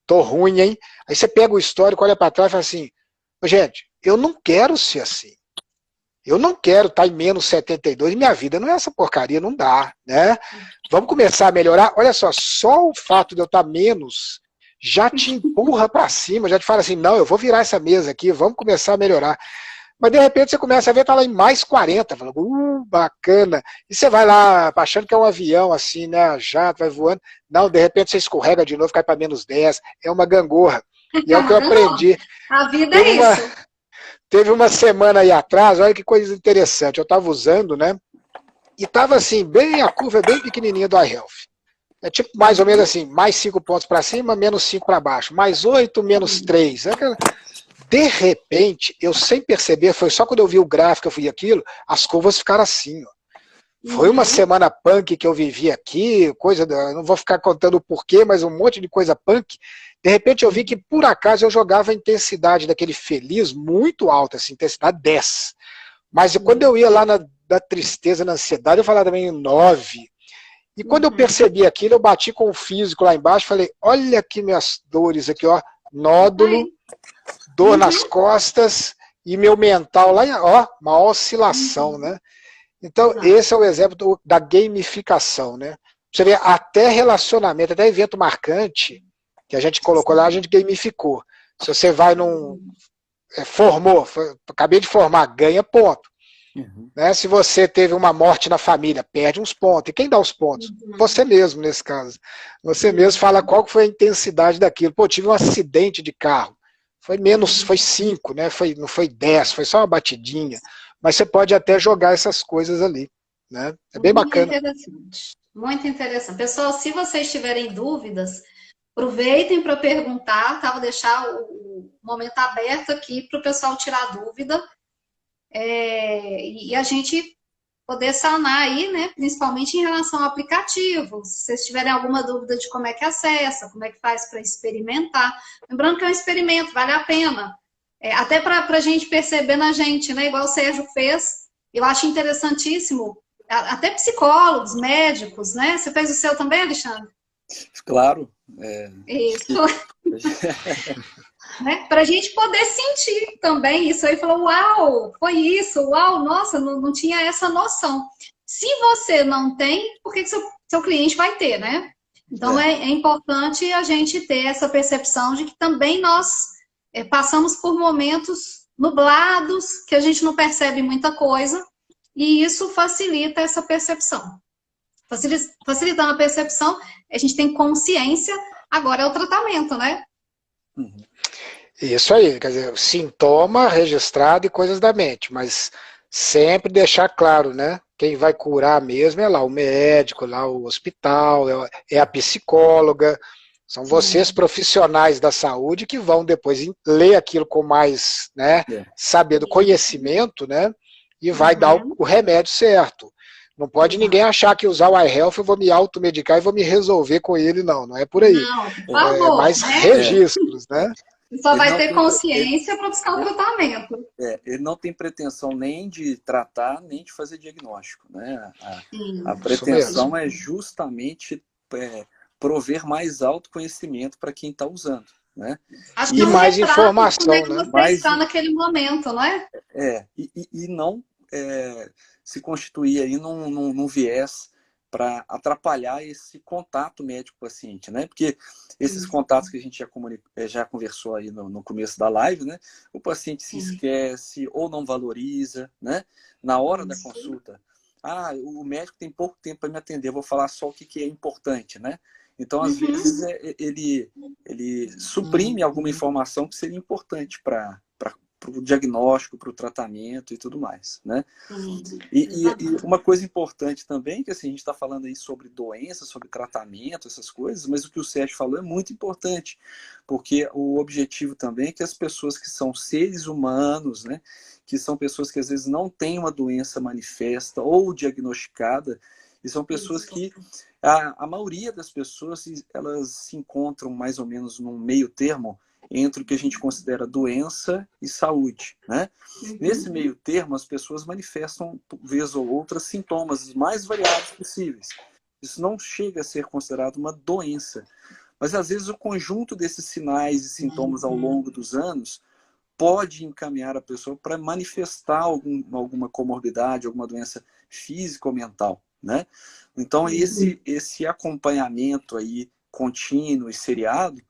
tô ruim, hein? Aí você pega o histórico, olha para trás e fala assim, gente, eu não quero ser assim. Eu não quero estar em menos 72, minha vida não é essa porcaria, não dá, né? Vamos começar a melhorar. Olha só o fato de eu estar menos já te empurra para cima, já te fala assim, não, eu vou virar essa mesa aqui, vamos começar a melhorar. Mas de repente você começa a ver, tá lá em mais 40, falando, bacana. E você vai lá, achando que é um avião assim, né, jato, vai voando. Não, de repente você escorrega de novo, cai para menos 10, é uma gangorra. E é o que eu aprendi. A vida é isso. Teve uma semana aí atrás, olha que coisa interessante, eu estava usando, né, e estava assim, a curva bem pequenininha do iHealth. É tipo mais ou menos assim, mais 5 pontos para cima, menos 5 para baixo, mais 8, menos 3. De repente, eu sem perceber, foi só quando eu vi o gráfico, eu vi aquilo, as curvas ficaram assim, ó. Foi uma semana punk que eu vivi aqui, não vou ficar contando o porquê, mas um monte de coisa punk. De repente eu vi que, por acaso, eu jogava a intensidade daquele feliz muito alta, assim, intensidade 10. Mas quando eu ia lá da tristeza, na ansiedade, eu falava também 9. E quando eu percebi aquilo, eu bati com o físico lá embaixo, falei, olha aqui minhas dores aqui, ó, nódulo, dor nas costas, e meu mental lá, ó, uma oscilação, né? Então, esse é o exemplo da gamificação, né? Você vê, até relacionamento, até evento marcante, que a gente colocou lá, a gente gamificou. Se você vai acabei de formar, ganha ponto. Né? Se você teve uma morte na família, perde uns pontos. E quem dá os pontos? Você mesmo, nesse caso. Você mesmo fala qual foi a intensidade daquilo. Pô, tive um acidente de carro. Foi 5, né? Não foi 10, foi só uma batidinha. Mas você pode até jogar essas coisas ali, né? É bem bacana. Muito interessante. Pessoal, se vocês tiverem dúvidas, aproveitem para perguntar, tá? Vou deixar o momento aberto aqui para o pessoal tirar dúvida e a gente poder sanar aí, né? Principalmente em relação ao aplicativo. Se vocês tiverem alguma dúvida de como é que acessa, como é que faz para experimentar. Lembrando que é um experimento, vale a pena. Até para a gente perceber na gente, né? Igual o Sérgio fez. Eu acho interessantíssimo. Até psicólogos, médicos, né? Você fez o seu também, Alexandre? Claro. Isso. Para a gente poder sentir também isso aí. Falou, uau, foi isso, uau, nossa, não tinha essa noção. Se você não tem, por que seu cliente vai ter, né? Então é importante a gente ter essa percepção de que também nós passamos por momentos nublados, que a gente não percebe muita coisa, e isso facilita essa percepção. Facilitando a percepção, a gente tem consciência Agora é o tratamento, né? Uhum. Isso aí, quer dizer, sintoma registrado e coisas da mente, mas sempre deixar claro, né? Quem vai curar mesmo é lá o médico, lá o hospital, é a psicóloga, são vocês Sim. profissionais da saúde que vão depois ler aquilo com mais, né, É. saber do conhecimento, né, e vai dar Uhum. o remédio certo. Não pode ninguém Exato. achar que usar o iHealth eu vou me automedicar e vou me resolver com ele, não, não é por aí. Não, por É, É favor, mais né? é, registros, né? Você só ele vai não ter tem, consciência para buscar o tratamento. ele não tem pretensão nem de tratar, nem de fazer diagnóstico, né? A Sim, Isso mesmo. pretensão é justamente é, prover mais autoconhecimento para quem está usando, né? acho que é E um E mais retrato de como é informação, que né? você mais está naquele momento, não é? e não se constituir aí num viés para atrapalhar esse contato médico-paciente, né? Porque esses Sim, contatos que a gente já conversou aí no começo da live, né? O paciente se sim. esquece ou não valoriza, né? Na hora da Isso. consulta, o médico tem pouco tempo para me atender, eu vou falar só o que é importante, né? Então, às vezes, Uhum. ele suprime alguma informação que seria importante para o diagnóstico, para o tratamento e tudo mais, né? Sim, E exatamente. uma coisa importante também, que assim, a gente está falando aí sobre doença, sobre tratamento, essas coisas, mas o que o Sérgio falou é muito importante, porque o objetivo também é que as pessoas que são seres humanos, né, que são pessoas que às vezes não têm uma doença manifesta ou diagnosticada, e são pessoas Isso. que a maioria das pessoas elas se encontram mais ou menos num meio termo entre o que a gente considera doença e saúde, né? Nesse Uhum. meio termo, as pessoas manifestam, por vez ou outra, sintomas mais variados possíveis. Isso não chega a ser considerado uma doença, mas às vezes o conjunto desses sinais e sintomas ao longo dos anos pode encaminhar a pessoa para manifestar alguma comorbidade, alguma doença física ou mental, né? Então esse acompanhamento aí contínuo e seriado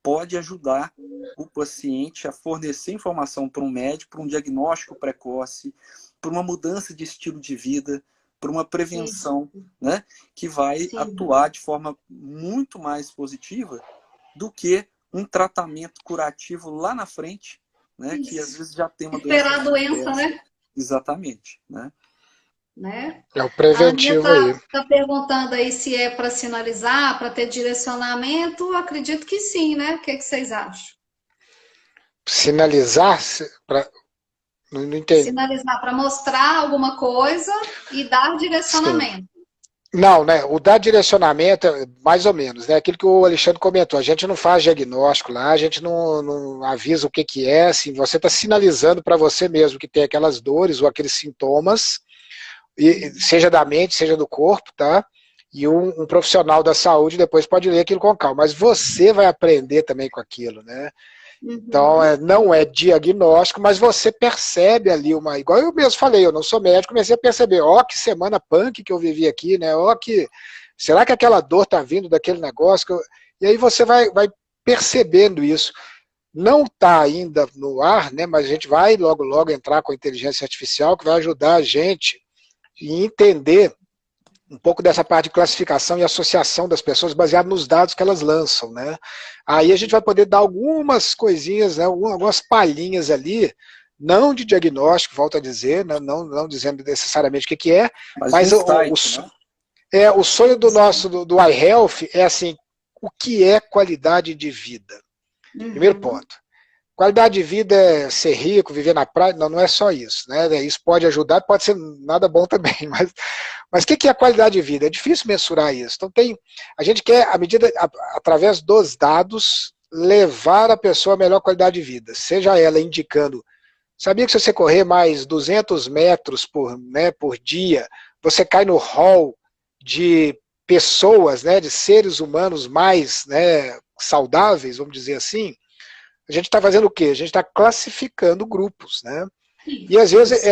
pode ajudar o paciente a fornecer informação para um médico, para um diagnóstico precoce, para uma mudança de estilo de vida, para uma Isso. prevenção, né, que vai Sim. atuar de forma muito mais positiva do que um tratamento curativo lá na frente, né, que às Isso. vezes já tem uma doença Esperar a doença, manifesta. né? Exatamente, né? Né? É o A Aninha preventivo aí. tá perguntando aí se é para sinalizar, para ter direcionamento. Acredito que sim, né? O que vocês acham? Sinalizar, não entendi. Sinalizar para mostrar alguma coisa e dar Sim. direcionamento. Não, né? O dar direcionamento, mais ou menos, né? Aquilo que o Alexandre comentou, a gente não faz diagnóstico lá, a gente não avisa o que é, assim, você está sinalizando para você mesmo que tem aquelas dores ou aqueles sintomas, seja da mente, seja do corpo, tá? E um profissional da saúde depois pode ler aquilo com calma, mas você vai aprender também com aquilo, né? Então, Uhum. não é diagnóstico, mas você percebe ali uma. Igual eu mesmo falei, eu não sou médico, comecei a perceber, ó, que semana punk que eu vivi aqui, né? Ó, que. Será que aquela dor tá vindo daquele negócio? E aí você vai percebendo isso. Não está ainda no ar, né? Mas a gente vai logo, logo entrar com a inteligência artificial que vai ajudar a gente a entender um pouco dessa parte de classificação e associação das pessoas baseado nos dados que elas lançam, né? Aí a gente vai poder dar algumas coisinhas, né, algumas palhinhas ali, não de diagnóstico, volto a dizer, né, não dizendo necessariamente o que é, Mas de mas insight, né? o sonho do nosso, do iHealth é assim, o que é qualidade de vida? Primeiro Uhum. ponto. Qualidade de vida é ser rico, viver na praia, não é só isso, né? Isso pode ajudar, pode ser nada bom também, mas o que é a qualidade de vida? É difícil mensurar isso. Então a gente quer, à medida, através dos dados, levar a pessoa a melhor qualidade de vida, seja ela indicando, sabia que se você correr mais 200 metros por dia, você cai no hall de pessoas, né, de seres humanos mais, né, saudáveis, vamos dizer assim. A gente está fazendo o quê? A gente está classificando grupos, né? E às vezes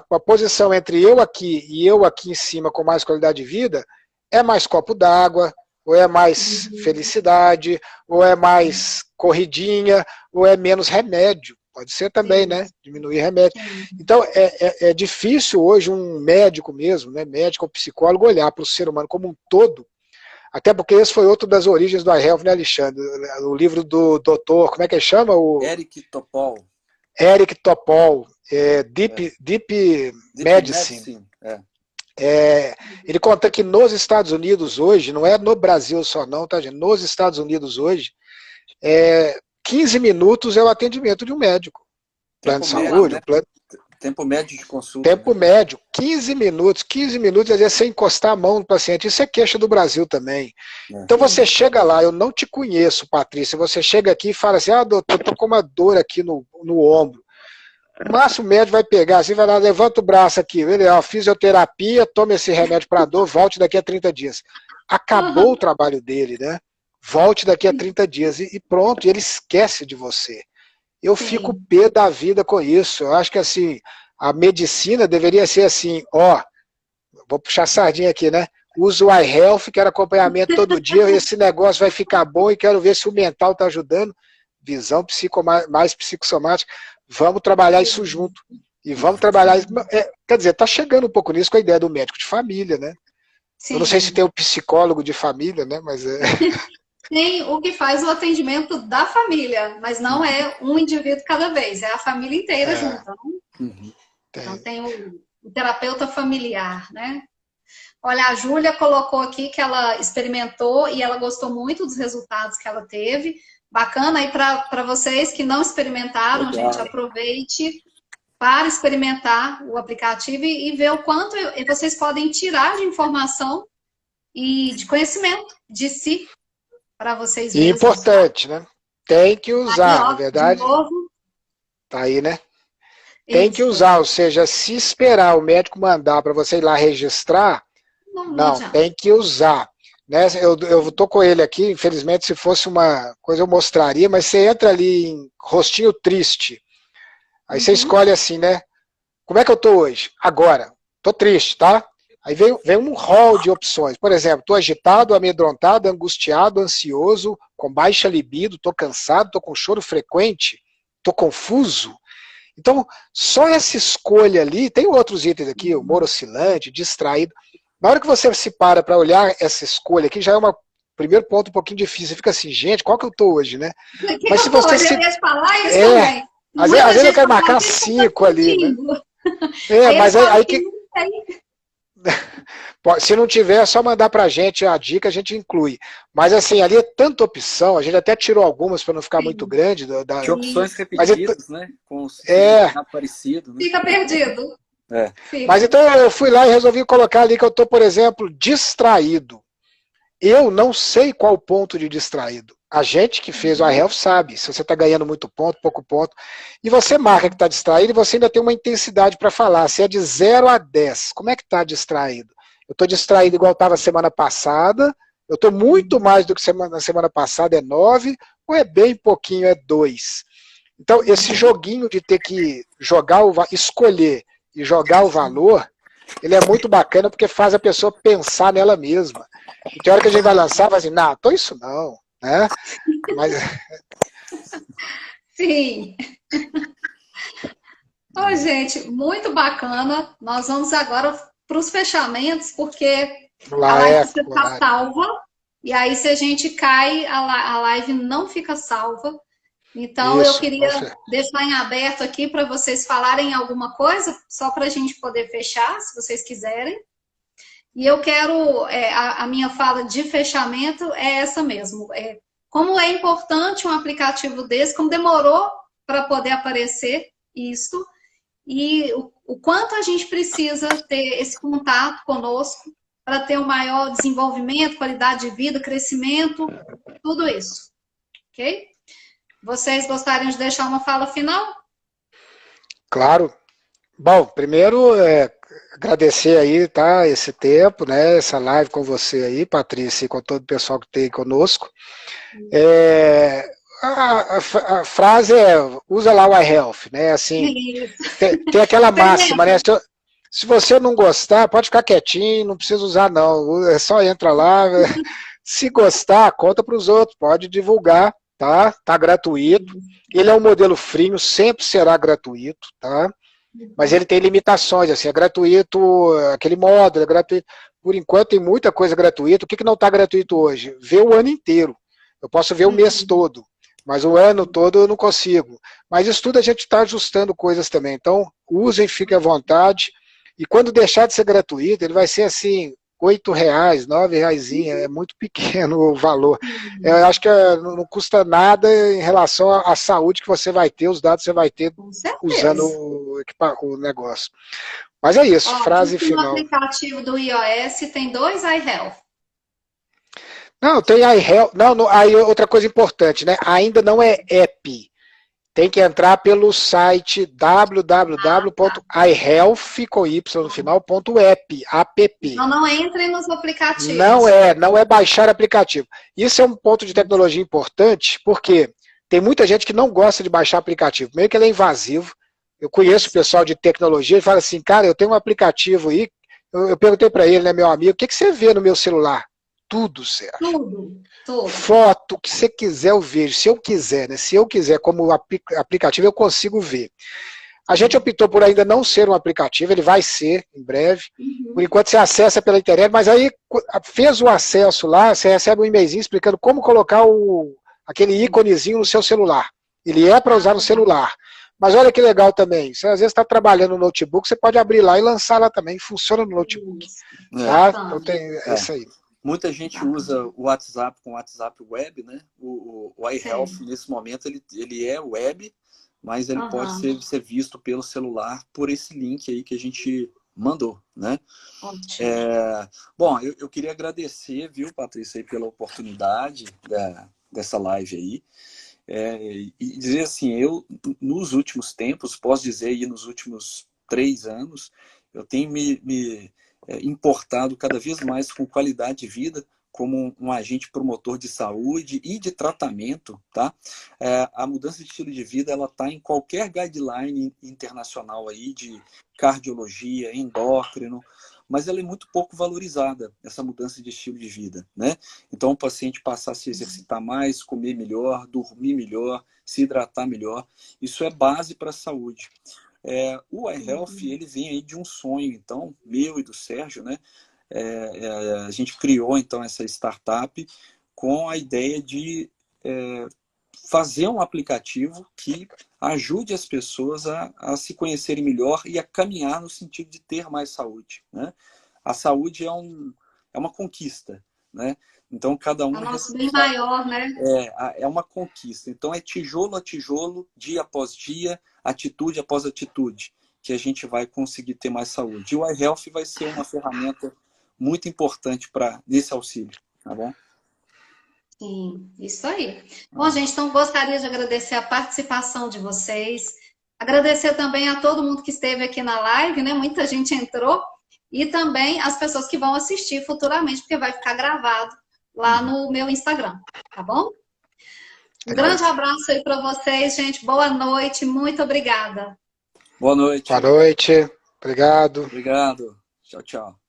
a posição entre eu aqui e eu aqui em cima com mais qualidade de vida é mais copo d'água, ou é mais felicidade, ou é mais corridinha, ou é menos remédio. Pode ser também, Sim, né? Diminuir remédio. sim. Então é difícil hoje um médico mesmo, né? Médico ou psicólogo, olhar para o ser humano como um todo. Até porque esse foi outro das origens do iHealth, né, Alexandre? O livro do doutor, como é que ele chama? Eric Topol. Eric Topol, Deep Medicine. Ele conta que nos Estados Unidos hoje, não é no Brasil só não, tá, gente? Nos Estados Unidos hoje, 15 minutos é o atendimento de um médico. Plano de saúde, né? Tempo médio de consulta. Tempo médio, 15 minutos, às vezes sem encostar a mão no paciente. Isso é queixa do Brasil também. Então você chega lá, eu não te conheço, Patrícia, você chega aqui e fala assim, doutor, tô com uma dor aqui no ombro. O máximo médico vai pegar assim, vai lá, levanta o braço aqui, fisioterapia, tome esse remédio para dor, volte daqui a 30 dias. Acabou o trabalho dele, né? Volte daqui a 30 dias e pronto, ele esquece de você. Eu fico pé da vida com isso. Eu acho que assim, a medicina deveria ser assim, vou puxar a sardinha aqui, né? Usa o iHealth, quero acompanhamento todo dia, esse negócio vai ficar bom e quero ver se o mental está ajudando. Visão mais psicossomática. Vamos trabalhar isso junto. E vamos trabalhar isso. Quer dizer, está chegando um pouco nisso com a ideia do médico de família, né? Sim. Eu não sei se tem o psicólogo de família, né? Mas Tem o que faz o atendimento da família, mas não é um indivíduo cada vez, é a família inteira junto. Então tem o terapeuta familiar, né? Olha, a Júlia colocou aqui que ela experimentou e ela gostou muito dos resultados que ela teve. Bacana aí para vocês que não experimentaram, gente, aproveite para experimentar o aplicativo e ver o quanto vocês podem tirar de informação e de conhecimento de si para vocês mesmos. E importante, né? Tem que usar, na verdade. Tá aí, né? Tem que usar, ou seja, se esperar o médico mandar para você ir lá registrar, não tem que usar. Né? Eu estou com ele aqui, infelizmente, se fosse uma coisa eu mostraria, mas você entra ali em rostinho triste, aí você escolhe assim, né? Como é que eu estou hoje? Agora, estou triste, tá? Aí vem um rol de opções. Por exemplo, estou agitado, amedrontado, angustiado, ansioso, com baixa libido, estou cansado, estou com choro frequente, estou confuso. Então, só essa escolha ali, tem outros itens aqui, humor oscilante, distraído. Na hora que você se para olhar essa escolha aqui, já é um primeiro ponto um pouquinho difícil. Você fica assim, gente, qual que eu estou hoje, né? Mas se você se... Eu ia falar isso também. Às vezes eu quero marcar 5 ali, né? Mas aí que... Se não tiver, é só mandar pra gente a dica, a gente inclui. Mas assim, ali é tanta opção, a gente até tirou algumas para não ficar muito grande. De opções repetidas, né? Com os parecido, né? Fica perdido. Mas então eu fui lá e resolvi colocar ali que eu estou, por exemplo, distraído. Eu não sei qual o ponto de distraído. A gente que fez o iHealth sabe, se você está ganhando muito ponto, pouco ponto, e você marca que está distraído e você ainda tem uma intensidade para falar, se é de 0 a 10, como é que está distraído? Eu estou distraído igual estava semana passada, eu estou muito mais do que na semana passada, é 9, ou é bem pouquinho, é 2. Então, esse joguinho de ter que escolher e jogar o valor, ele é muito bacana porque faz a pessoa pensar nela mesma. E tem hora que a gente vai lançar, vai assim, não, tô isso não, né? Mas... Sim. Ô, gente, muito bacana. Nós vamos agora para os fechamentos, porque a live está salva. E aí, se a gente cai, a live não fica salva. Então, eu queria deixar em aberto aqui para vocês falarem alguma coisa, só para a gente poder fechar, se vocês quiserem. E eu quero, a minha fala de fechamento é essa mesmo. Como é importante um aplicativo desse, como demorou para poder aparecer isso, e o quanto a gente precisa ter esse contato conosco para ter um maior desenvolvimento, qualidade de vida, crescimento, tudo isso. Ok? Vocês gostariam de deixar uma fala final? Claro. Bom, primeiro, agradecer aí, tá, esse tempo, né, essa live com você aí, Patrícia, e com todo o pessoal que tem conosco. A frase usa lá o iHealth, né, assim, tem aquela máxima, né, se você não gostar, pode ficar quietinho, não precisa usar não, só entra lá, se gostar, conta para os outros, pode divulgar, tá gratuito, ele é um modelo free, sempre será gratuito, tá? mas ele tem limitações, assim, é gratuito, aquele módulo é gratuito. Por enquanto tem muita coisa gratuita. O que não está gratuito hoje? Ver o ano inteiro. Eu posso ver o mês todo, mas o ano todo eu não consigo. Mas isso tudo a gente está ajustando coisas também. Então, usem, fiquem à vontade. E quando deixar de ser gratuito, ele vai ser assim, R$8, R$9, é muito pequeno o valor. Eu acho que não custa nada em relação à saúde que você vai ter, os dados que você vai ter usando o negócio. Mas é isso, frase final. No aplicativo do iOS tem 2 iHealth. Não, tem iHealth. Não, aí outra coisa importante, né? Ainda não é app. Tem que entrar pelo site www.ihealth.app. Então não entrem nos aplicativos. Não é baixar aplicativo. Isso é um ponto de tecnologia importante, porque tem muita gente que não gosta de baixar aplicativo, meio que ele é invasivo. Eu conheço o pessoal de tecnologia e fala assim, cara, eu tenho um aplicativo aí, eu perguntei para ele, né, meu amigo, o que você vê no meu celular? Tudo, Sérgio. Tudo. Foto, o que você quiser eu vejo, se eu quiser, né? Se eu quiser como aplicativo eu consigo ver. A gente optou por ainda não ser um aplicativo, ele vai ser em breve. Por enquanto você acessa pela internet, mas aí fez o acesso lá, você recebe um e-mailzinho explicando como colocar aquele íconezinho no seu celular. Ele é para usar no celular. Mas olha que legal também, você às vezes está trabalhando no notebook, você pode abrir lá e lançar lá também, funciona no notebook. Tá? Então é isso aí. Muita gente usa o WhatsApp com o WhatsApp Web, né? O iHealth, nesse momento, ele é web, mas ele pode ser visto pelo celular por esse link aí que a gente mandou, né? Bom, eu queria agradecer, viu, Patrícia, aí, pela oportunidade dessa live aí. E dizer assim, eu, nos últimos tempos, posso dizer aí nos últimos 3 anos, eu tenho me importado cada vez mais com qualidade de vida, como um agente promotor de saúde e de tratamento, tá? A mudança de estilo de vida, ela está em qualquer guideline internacional aí de cardiologia, endócrino, mas ela é muito pouco valorizada, essa mudança de estilo de vida, né? Então, o paciente passar a se exercitar mais, comer melhor, dormir melhor, se hidratar melhor, isso é base para a saúde. O iHealth, ele vem aí de um sonho, então, meu e do Sérgio, né? A gente criou, então, essa startup com a ideia de fazer um aplicativo que ajude as pessoas a se conhecerem melhor e a caminhar no sentido de ter mais saúde, né? A saúde é uma conquista, né? Então, cada um... É o nosso bem maior, né? É uma conquista. Então, é tijolo a tijolo, dia após dia, atitude após atitude, que a gente vai conseguir ter mais saúde. E o iHealth vai ser uma ferramenta muito importante nesse auxílio, tá bom? Sim, isso aí. Bom, gente, então gostaria de agradecer a participação de vocês, agradecer também a todo mundo que esteve aqui na live, né? Muita gente entrou, e também as pessoas que vão assistir futuramente, porque vai ficar gravado lá no meu Instagram, tá bom? Um grande abraço aí para vocês, gente. Boa noite, muito obrigada. Boa noite. Boa noite, obrigado. Obrigado. Tchau, tchau.